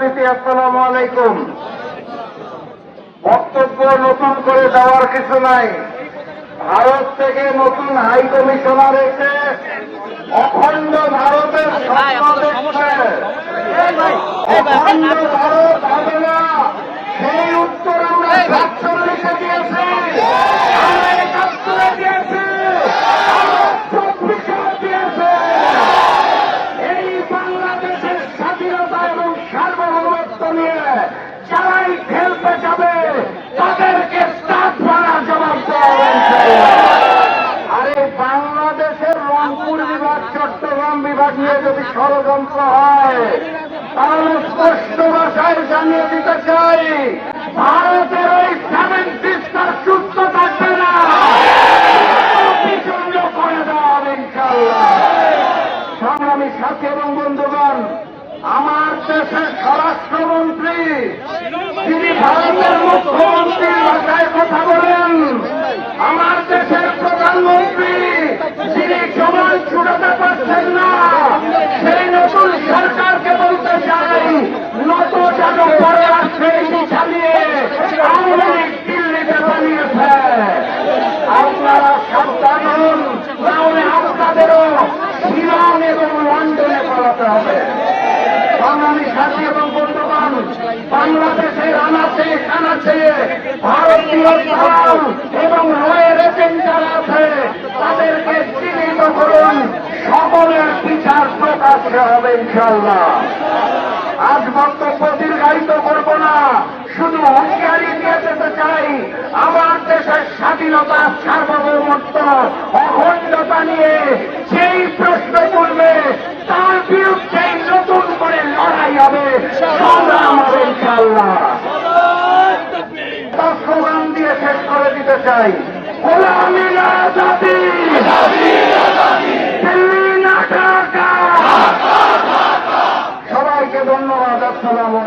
উপস্থিতি, আসসালামু আলাইকুম। বক্তব্য নতুন করে দেওয়ার কিছু নাই। ভারত থেকে নতুন হাই কমিশনার এসে অখণ্ড ভারতের স্বপ্ন দেখছে। অখণ্ড ভারত হবে না, সেই উত্তর আমরা ৪৭-এ দিয়েছি, আমরা ৭১-এ দিয়েছি, আমরা ২৪-এ দিয়েছি। এই বাংলাদেশের স্বাধীনতা এবং সার্বভৌমত্ব নিয়ে যারাই খেলতে যাবে তাদেরকে তাৎপরা জবাব দেওয়া হয়েছে। আরে বাংলাদেশের রংপুর বিভাগ, চট্টগ্রাম বিভাগ নিয়ে যদি ষড়যন্ত্র হয় তাহলে স্পষ্ট ভাষায় জানিয়ে দিতে চাই, ভারতের ওই 7 সিস্টার সুস্থ থাকবে না, বিচন্ড করে দেওয়া হবে ইনশাআল্লাহ। সংগ্রামী সাথী এবং বন্ধুগণ, আমার দেশের স্বরাষ্ট্রমন্ত্রী যিনি ভারতের মুখ্যমন্ত্রীর ভাষায় কথা বলেন, আমার দেশের প্রধানমন্ত্রী যিনি জবান ছুটাতে পারছেন না, সেই নতুন সরকারকে বলতে চাই, নত যেন পরে আসছে চালিয়ে আওয়ামী লীগ দিল্লিতে বানিয়েছে। আপনারা সাবধান হন, তাহলে আপনাদেরও শিলং এবং লন্ডনে পালাতে হবে। বাঙালি সাথী এবং বন্ধুগণ, বাংলাদেশের আনাচে কানাচে ভারতীয় দল এবং রয়ের এজেন্ট যারা আছে তাদেরকে চিহ্নিত করুন, সকলের বিচার প্রকাশ্যে হবে ইনশাআল্লাহ। আজ বক্তব্য দীর্ঘায়িত করব না, শুধু হুঁশিয়ারি দিয়ে যেতে চাই, আমার দেশের স্বাধীনতা, সার্বভৌমত্ব, অখণ্ডতা নিয়ে যেই প্রশ্ন তুলবে তার বিরুদ্ধে নতুন করে লড়াই হবে, সংগ্রাম হবে ইনশাআল্লাহ। তার স্লোগান দিয়ে শেষ করে দিতে চাই, গোলামি না আজাদি, দিল্লি না ঢাকা। সবাইকে ধন্যবাদ, আসসালামু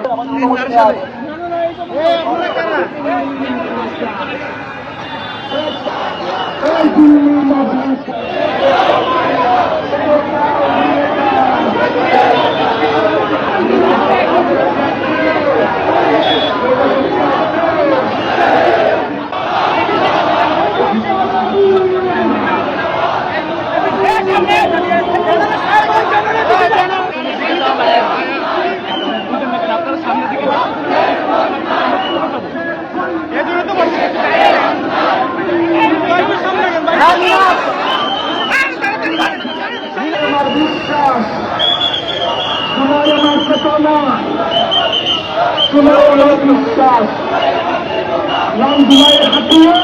আমার বিশ্বাস, তোমার আমার চেতনা, তোমার আমার বিশ্বাস, নাম জুলাই হাতিয়া।